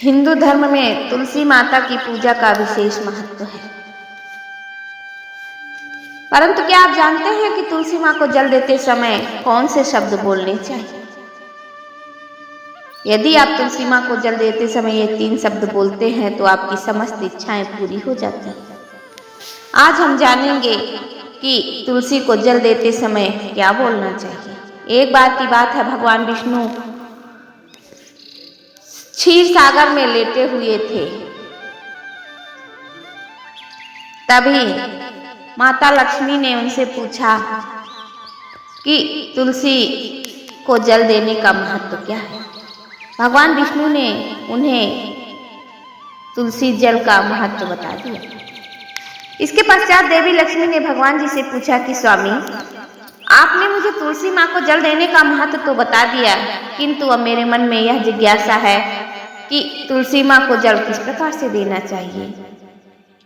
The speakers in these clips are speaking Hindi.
हिंदू धर्म में तुलसी माता की पूजा का विशेष महत्व है। परंतु क्या आप जानते हैं कि तुलसी माँ को जल देते समय कौन से शब्द बोलने चाहिए? यदि आप तुलसी माँ को जल देते समय ये 3 शब्द बोलते हैं तो आपकी समस्त इच्छाएं पूरी हो जाती हैं। आज हम जानेंगे कि तुलसी को जल देते समय क्या बोलना चाहिए। एक बार की बात है, भगवान विष्णु क्षीर सागर में लेटे हुए थे। तभी माता लक्ष्मी ने उनसे पूछा कि तुलसी को जल देने का महत्व क्या है। भगवान विष्णु ने उन्हें तुलसी जल का महत्व बता दिया। इसके पश्चात देवी लक्ष्मी ने भगवान जी से पूछा कि स्वामी, आपने मुझे तुलसी माँ को जल देने का महत्व तो बता दिया, किंतु अब मेरे मन में यह जिज्ञासा है कि तुलसी माँ को जल किस प्रकार से देना चाहिए,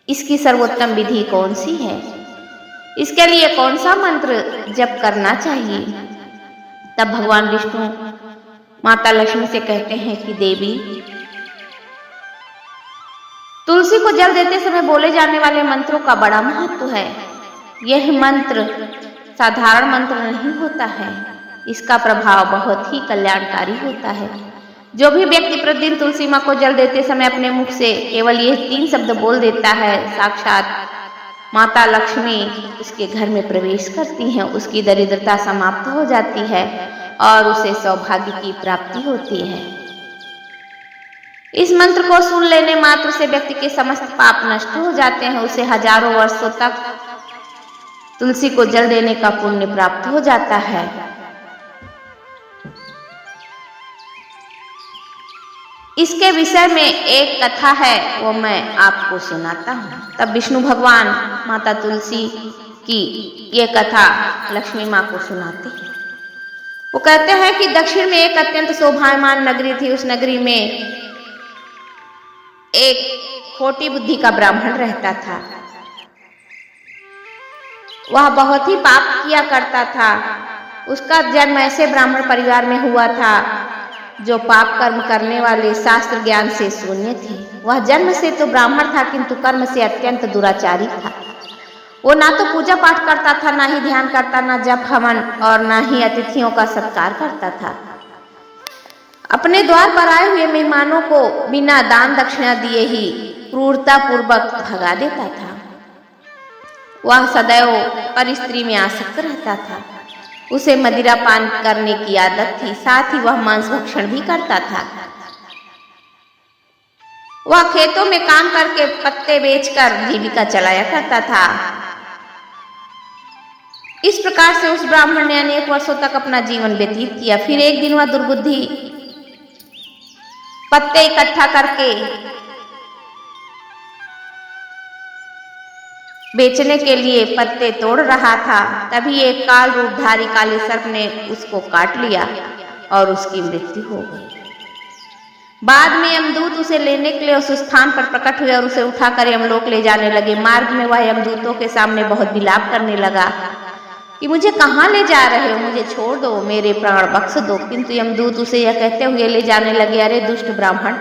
इसकी सर्वोत्तम विधि कौन सी है, इसके लिए कौन सा मंत्र जप करना चाहिए। तब भगवान विष्णु माता लक्ष्मी से कहते हैं कि देवी, तुलसी को जल देते समय बोले जाने वाले मंत्रों का बड़ा महत्व है। यह मंत्र साधारण मंत्र नहीं होता है, इसका प्रभाव बहुत ही कल्याणकारी होता है। जो भी व्यक्ति प्रतिदिन तुलसी माँ को जल देते समय अपने मुख से केवल ये 3 शब्द बोल देता है, साक्षात माता लक्ष्मी उसके घर में प्रवेश करती हैं, उसकी दरिद्रता समाप्त हो जाती है और उसे सौभाग्य की प्राप्ति होती है। इस मंत्र को सुन लेने मात्र से व्यक्ति के समस्त पाप नष्ट हो जाते हैं, उसे हजारों वर्षों तक तुलसी को जल देने का पुण्य प्राप्त हो जाता है। इसके विषय में एक कथा है, वो मैं आपको सुनाता हूँ। तब विष्णु भगवान माता तुलसी की ये कथा लक्ष्मी माँ को सुनाते हैं। वो कहते हैं कि दक्षिण में एक अत्यंत शोभायमान नगरी थी। उस नगरी में एक खोटी बुद्धि का ब्राह्मण रहता था। वह बहुत ही पाप किया करता था। उसका जन्म ऐसे ब्राह्मण परिवार में हुआ था जो पाप कर्म करने वाले शास्त्र ज्ञान से शून्य थे। वह जन्म से तो ब्राह्मण था, किंतु कर्म से अत्यंत दुराचारी था। वो ना तो पूजा पाठ करता था, ना ही ध्यान करता, ना जप हवन और ना ही अतिथियों का सत्कार करता था। अपने द्वार पर आए हुए मेहमानों को बिना दान दक्षिणा दिए ही क्रूरता पूर्वक भगा देता था। वह सदैव परस्त्री में आसक्त रहता था। उसे मदिरा पान करने की आदत थी, साथ ही वह मांस भक्षण भी करता था। वह खेतों में काम करके पत्ते बेचकर जीविका चलाया करता था। इस प्रकार से उस ब्राह्मण ने अनेक वर्षों तक अपना जीवन व्यतीत किया। फिर एक दिन वह दुर्बुद्धि पत्ते इकट्ठा करके बेचने के लिए पत्ते तोड़ रहा था। तभी एक काल रूपधारी काले सर्प ने उसको काट लिया और उसकी मृत्यु हो गई। बाद में यमदूत उसे लेने के लिए उस स्थान पर प्रकट हुए और उसे उठाकर यमलोक ले जाने लगे। मार्ग में वह यमदूतों के सामने बहुत विलाप करने लगा कि मुझे कहाँ ले जा रहे हो, मुझे छोड़ दो, मेरे प्राण बख्श दो। किंतु यमदूत उसे यह कहते हुए ले जाने लगे, अरे दुष्ट ब्राह्मण,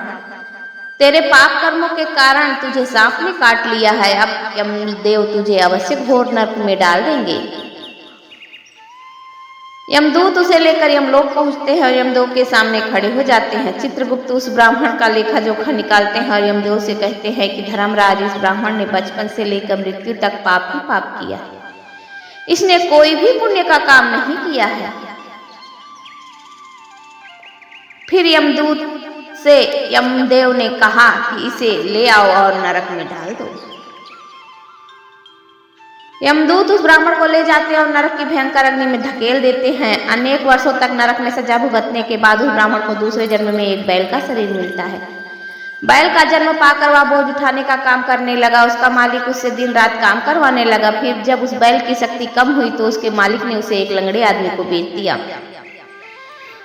तेरे पाप कर्मों के कारण तुझे सांप ने काट लिया है। अब यमदेव तुझे अवश्य घोर नरक में डाल देंगे। यमदूत उसे लेकर यमलोक पहुंचते हैं और यमदेव के सामने खड़े हो जाते हैं। चित्रगुप्त उस ब्राह्मण का लेखा जोखा निकालते हैं और यमदेव से कहते हैं कि धर्मराज, इस ब्राह्मण ने बचपन से लेकर मृत्यु तक पाप ही पाप किया है। इसने कोई भी पुण्य का काम नहीं किया है। फिर यमदूत से यमदेव ने कहा कि इसे ले आओ और नरक में डाल दो। यमदूत उस ब्राह्मण को ले जाते हैं और नरक की भयंकर अग्नि में धकेल देते हैं। अनेक वर्षों तक नरक में सजा भुगतने के बाद उस ब्राह्मण को दूसरे जन्म में एक बैल का शरीर मिलता है। बैल का जन्म पाकर वह बोझ उठाने का काम करने लगा। उसका मालिक उससे दिन रात काम करवाने लगा। फिर जब उस बैल की शक्ति कम हुई तो उसके मालिक ने उसे एक लंगड़े आदमी को बेच दिया।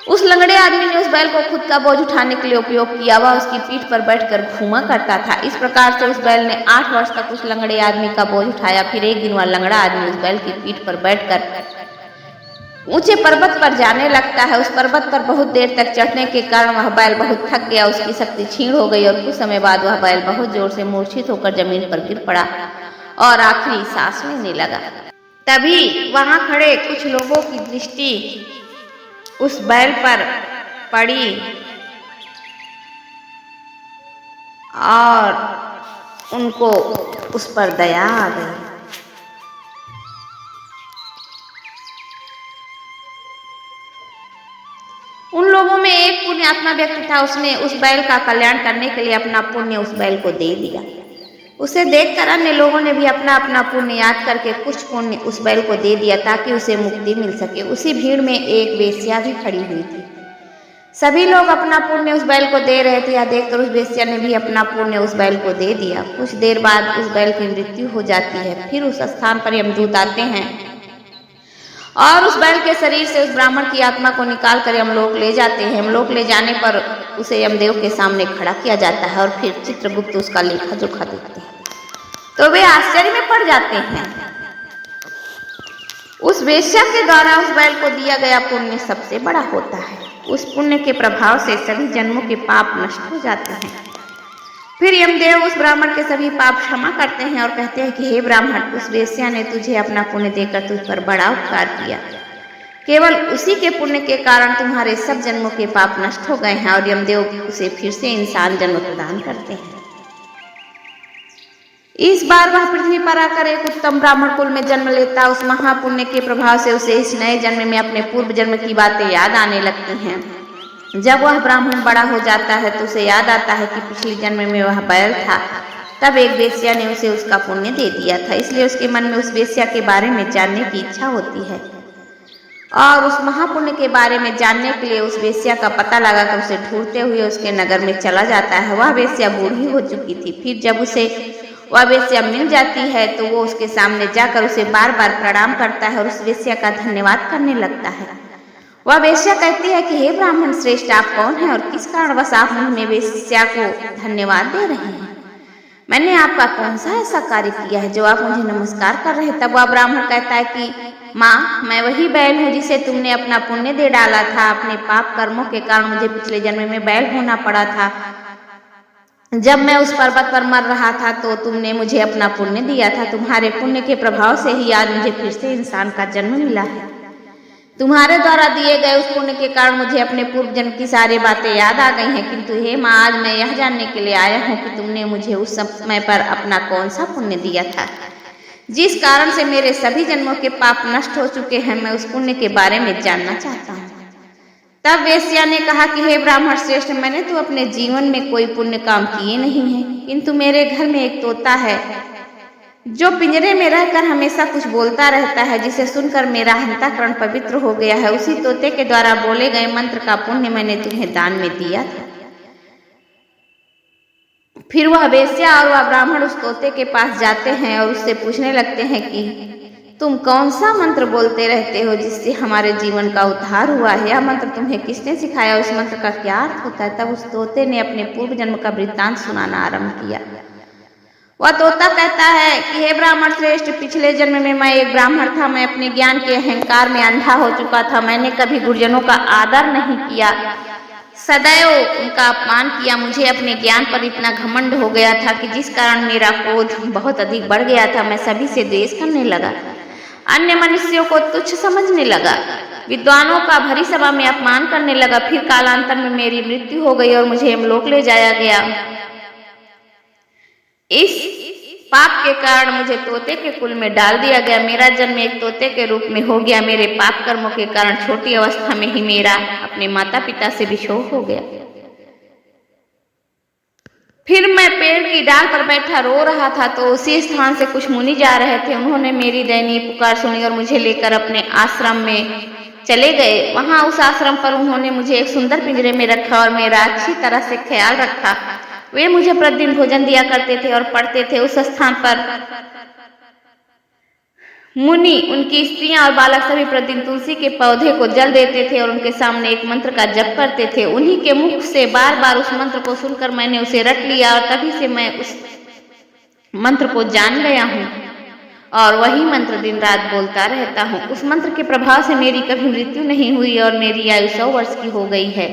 उस लंगड़े आदमी ने उस बैल को खुद का बोझ उठाने के लिए उपयोग किया। वह उसकी पीठ पर बैठकर घूमा करता था। इस प्रकार से उस बैल ने 8 वर्ष तक उस लंगड़े आदमी का बोझ उठाया। फिर एक दिन वह लंगड़ा आदमी उस बैल की पीठ पर बैठकर ऊंचे पर्वत पर जाने लगता है। उस पर्वत पर बहुत देर तक चढ़ने के कारण वह बैल बहुत थक गया, उसकी शक्ति क्षीण हो गई और कुछ समय बाद वह बैल बहुत जोर से मूर्छित होकर जमीन पर गिर पड़ा और आखिरी सांस लेने लगा। तभी वहां खड़े कुछ लोगों की दृष्टि उस बैल पर पड़ी और उनको उस पर दया आ गई। उन लोगों में एक पुण्य आत्मा व्यक्ति था, उसने उस बैल का कल्याण करने के लिए अपना पुण्य उस बैल को दे दिया। उसे देखकर अन्य लोगों ने भी अपना अपना पुण्य याद करके कुछ पुण्य उस बैल को दे दिया ताकि उसे मुक्ति मिल सके। उसी भीड़ में एक वेश्या भी खड़ी हुई थी। सभी लोग अपना पुण्य उस बैल को दे रहे थे। यह देखकर उस वेश्या ने भी अपना पुण्य उस बैल को दे दिया। कुछ देर बाद उस बैल की मृत्यु हो जाती है। फिर उस स्थान पर यमदूत आते हैं और उस बैल के शरीर से उस ब्राह्मण की आत्मा को निकाल कर यमलोक ले जाते हैं। यमलोक ले जाने पर उसे यमदेव के सामने खड़ा किया जाता है और फिर चित्रगुप्त उसका लेखा जोखा देखते हैं तो वे आश्चर्य में पड़ जाते हैं। उस वेश्या के द्वारा उस बैल को दिया गया पुण्य सबसे बड़ा होता है। उस पुण्य के प्रभाव से सभी जन्मों के पाप नष्ट हो जाते हैं। फिर यमदेव उस ब्राह्मण के सभी पाप क्षमा करते हैं और कहते हैं कि हे ब्राह्मण, उस वेश्या ने तुझे अपना पुण्य देकर तुझ पर बड़ा उपकार किया। केवल उसी के पुण्य के कारण तुम्हारे सब जन्मों के पाप नष्ट हो गए हैं और यमदेव उसे फिर से इंसान जन्म प्रदान करते हैं। इस बार वह पृथ्वी पर आकर एक उत्तम ब्राह्मण कुल में जन्म लेता। उस महापुण्य के प्रभाव से उसे इस नए जन्म में अपने पूर्व जन्म की बातें याद आने लगती हैं। जब वह ब्राह्मण बड़ा हो जाता है तो उसे याद आता है कि पिछले जन्म में वह बैल था, तब एक वेश्या ने उसे उसका पुण्य दे दिया था। इसलिए उसके मन में उस वेश्या के बारे में जानने की इच्छा होती है और उस महापुण्य के बारे में जानने के लिए उस वेश्या का पता लगाकर उसे ढूंढते हुए उसके नगर में चला जाता है। वह वेश्या बूढ़ी हो चुकी थी। फिर जब उसे वह वेश्या मिल जाती है तो वो उसके सामने जाकर उसे बार बार प्रणाम करता है और उस वेश्या का धन्यवाद करने लगता है। वह वेश्या कहती है कि हे ब्राह्मण श्रेष्ठ, आप कौन हैं और किस कारणवश आप मुझे वेश्या को धन्यवाद दे रहे हैं? मैंने आपका कौन सा ऐसा कार्य किया है जो आप मुझे नमस्कार कर रहे हैं? तब वह ब्राह्मण कहता है कि माँ, मैं वही बैल हूँ जिसे तुमने अपना पुण्य दे डाला था। अपने पाप कर्मों के कारण मुझे पिछले जन्म में बैल होना पड़ा था। जब मैं उस पर्वत पर मर रहा था तो तुमने मुझे अपना पुण्य दिया था। तुम्हारे पुण्य के प्रभाव से ही आज मुझे फिर से इंसान का जन्म मिला है। तुम्हारे द्वारा दिए गए उस पुण्य के कारण मुझे अपने पूर्व जन्म की सारी बातें याद आ गई हैं। किंतु हे माँ, आज मैं यह जानने के लिए आया हूँ कि तुमने मुझे उस समय पर अपना कौन सा पुण्य दिया था जिस कारण से मेरे सभी जन्मों के पाप नष्ट हो चुके हैं। मैं उस पुण्य के बारे में जानना चाहता हूँ। तब वेश्या ने कहा कि हे ब्राह्मण श्रेष्ठ, मैंने तो अपने जीवन में कोई पुण्य काम किए नहीं है, किंतु मेरे घर में एक तोता है जो पिंजरे में रहकर हमेशा कुछ बोलता रहता है, जिसे सुनकर मेरा अंतःकरण पवित्र हो गया है। उसी तोते के द्वारा बोले गए मंत्र का पुण्य मैंने तुम्हें दान में दिया था। फिर वह वेश्या और वह ब्राह्मण उस तोते के पास जाते हैं और उससे पूछने लगते हैं कि तुम कौन सा मंत्र बोलते रहते हो जिससे हमारे जीवन का उद्धार हुआ है? यह मंत्र तुम्हें किसने सिखाया? उस मंत्र का क्या अर्थ होता है? तब उस तोते ने अपने पूर्व जन्म का वृत्तांत सुनाना आरंभ किया। वह तोता कहता है कि हे ब्राह्मण श्रेष्ठ, पिछले जन्म में मैं एक ब्राह्मण था। मैं अपने ज्ञान के अहंकार में अंधा हो चुका था। मैंने कभी गुरुजनों का आदर नहीं किया, सदैव उनका अपमान किया। मुझे अपने ज्ञान पर इतना घमंड हो गया था कि जिस कारण मेरा क्रोध बहुत अधिक बढ़ गया था। मैं सभी से द्वेष करने लगा, अन्य मनुष्यों को तुच्छ समझने लगा, विद्वानों का भरी सभा में अपमान करने लगा। फिर कालांतर में मेरी मृत्यु हो गई और मुझे यमलोक ले जाया गया। इस पाप के कारण मुझे तोते के कुल में डाल दिया गया। मेरा जन्म एक तोते के रूप में हो गया। मेरे पाप कर्मों के कारण छोटी अवस्था में ही मेरा अपने माता पिता से विछोह हो गया। फिर मैं पेड़ की डाल पर बैठा रो रहा था तो उसी स्थान से कुछ मुनि जा रहे थे। उन्होंने मेरी दयनीय पुकार सुनी और मुझे लेकर अपने आश्रम में चले गए। वहां उस आश्रम पर उन्होंने मुझे एक सुंदर पिंजरे में रखा और मेरा अच्छी तरह से ख्याल रखा। वे मुझे प्रतिदिन भोजन दिया करते थे और पढ़ते थे। उस स्थान पर मुनि, उनकी स्त्रियां और बालक सभी प्रतिदिन तुलसी के पौधे को जल देते थे और उनके सामने एक मंत्र का जप करते थे। उन्हीं के मुख से बार बार उस मंत्र को सुनकर मैंने उसे रट लिया और तभी से मैं उस मंत्र को जान गया हूँ और वही मंत्र दिन रात बोलता रहता हूँ। उस मंत्र के प्रभाव से मेरी कभी मृत्यु नहीं हुई और मेरी आयु 100 वर्ष की हो गई है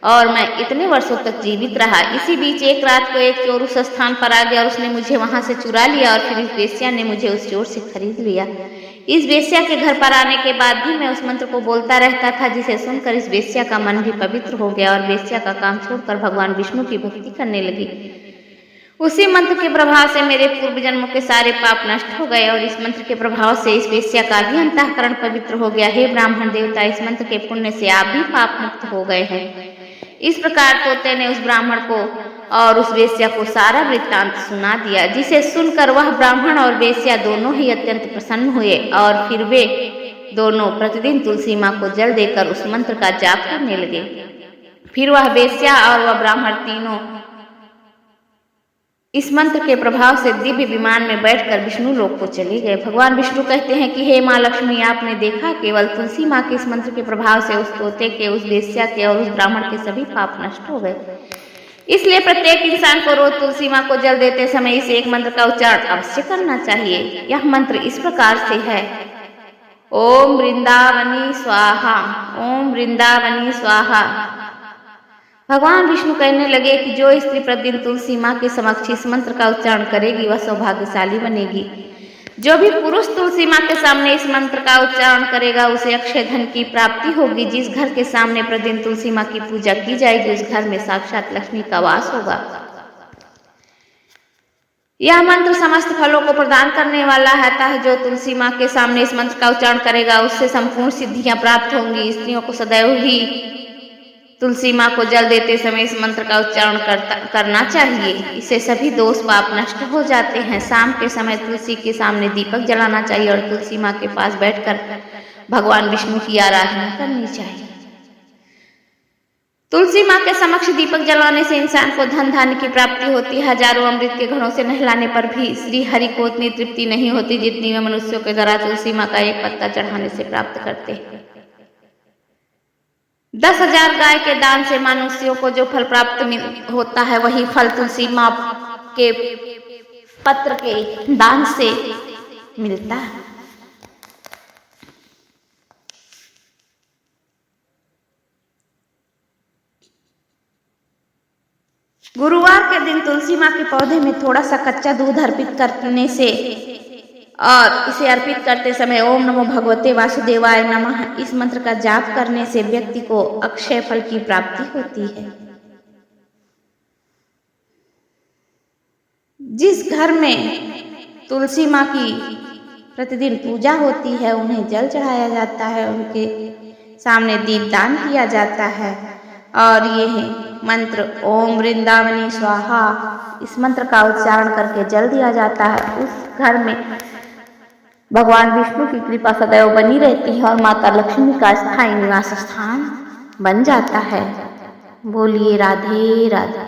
और मैं इतने वर्षों तक जीवित रहा। इसी बीच एक रात को एक चोर उस स्थान पर आ गया और उसने मुझे वहां से चुरा लिया और फिर इस वेश्या ने मुझे उस चोर से खरीद लिया। इस वेश्या के घर पर आने के बाद भी मैं उस मंत्र को बोलता रहता था, जिसे सुनकर इस वेश्या का मन भी पवित्र हो गया और वेश्या का काम छोड़कर भगवान विष्णु की भक्ति करने लगी। उसी मंत्र के प्रभाव से मेरे पूर्व जन्मों के सारे पाप नष्ट हो गए और इस मंत्र के प्रभाव से इस वेश्या का भी अंतःकरण पवित्र हो गया। हे ब्राह्मण देवता, इस मंत्र के पुण्य से आप भी पाप मुक्त हो गए हैं। इस प्रकार तोते ने उस ब्राह्मण को और उस वेश्या को सारा वृत्तांत सुना दिया, जिसे सुनकर वह ब्राह्मण और वेश्या दोनों ही अत्यंत प्रसन्न हुए और फिर वे दोनों प्रतिदिन तुलसी माँ को जल देकर उस मंत्र का जाप करने लगे। फिर वह वेश्या और वह ब्राह्मण तीनों इस मंत्र के प्रभाव से दिव्य विमान में बैठकर विष्णु लोक को चले गए। भगवान विष्णु कहते हैं कि हे माँ लक्ष्मी, आपने देखा, केवल तुलसी माँ के इस मंत्र के प्रभाव से उस तोते के, उस वेश्या के और उस ब्राह्मण के सभी पाप नष्ट हो गए। इसलिए प्रत्येक इंसान को रोज तुलसी माँ को जल देते समय इस एक मंत्र का उच्चारण अवश्य करना चाहिए। यह मंत्र इस प्रकार से है, ओम वृंदावनी स्वाहा, ओम वृंदावनी स्वाहा। भगवान विष्णु कहने लगे कि जो स्त्री प्रतिदिन तुलसी माँ के समक्ष इस मंत्र का उच्चारण करेगी वह सौभाग्यशाली बनेगी। जो भी पुरुष तुलसी माँ के सामने इस मंत्र का उच्चारण करेगा उसे अक्षय धन की प्राप्ति होगी। जिस घर के सामने प्रतिदिन तुलसी माँ की पूजा की जाएगी उस घर में साक्षात लक्ष्मी का वास होगा। यह मंत्र समस्त फलों को प्रदान करने वाला है। जो तुलसी माँ के सामने इस मंत्र का उच्चारण करेगा उससे संपूर्ण सिद्धियां प्राप्त होंगी। स्त्रियों को सदैव ही तुलसी माँ को जल देते समय इस मंत्र का उच्चारण करना चाहिए। इससे सभी दोष पाप नष्ट हो जाते हैं। शाम के समय तुलसी के सामने दीपक जलाना चाहिए और तुलसी माँ के पास बैठकर भगवान विष्णु की आराधना करनी चाहिए। तुलसी माँ के समक्ष दीपक जलाने से इंसान को धन धान्य की प्राप्ति होती है। हजारों अमृत के घड़ों से नहलाने पर भी श्री हरि को उतनी तृप्ति नहीं होती जितनी वे मनुष्यों के द्वारा तुलसी माँ का एक पत्ता चढ़ाने से प्राप्त करते हैं। 10,000 गाय के दान से मनुष्यों को जो फल प्राप्त होता है वही फल तुलसी माँ के पत्र के दान से मिलता है। गुरुवार के दिन तुलसी माँ के पौधे में थोड़ा सा कच्चा दूध अर्पित करने से और इसे अर्पित करते समय ओम नमो भगवते वासुदेवाय नमः इस मंत्र का जाप करने से व्यक्ति को अक्षय फल की प्राप्ति होती है। जिस घर में तुलसी माँ की प्रतिदिन पूजा होती है उन्हें जल चढ़ाया जाता है, उनके सामने दीपदान किया जाता है और यह मंत्र ओम वृंदावनी स्वाहा इस मंत्र का उच्चारण करके जल दिया जाता है। उस घर में भगवान विष्णु की कृपा सदैव बनी रहती है और माता लक्ष्मी का स्थायी निवास स्थान बन जाता है। बोलिए राधे राधे।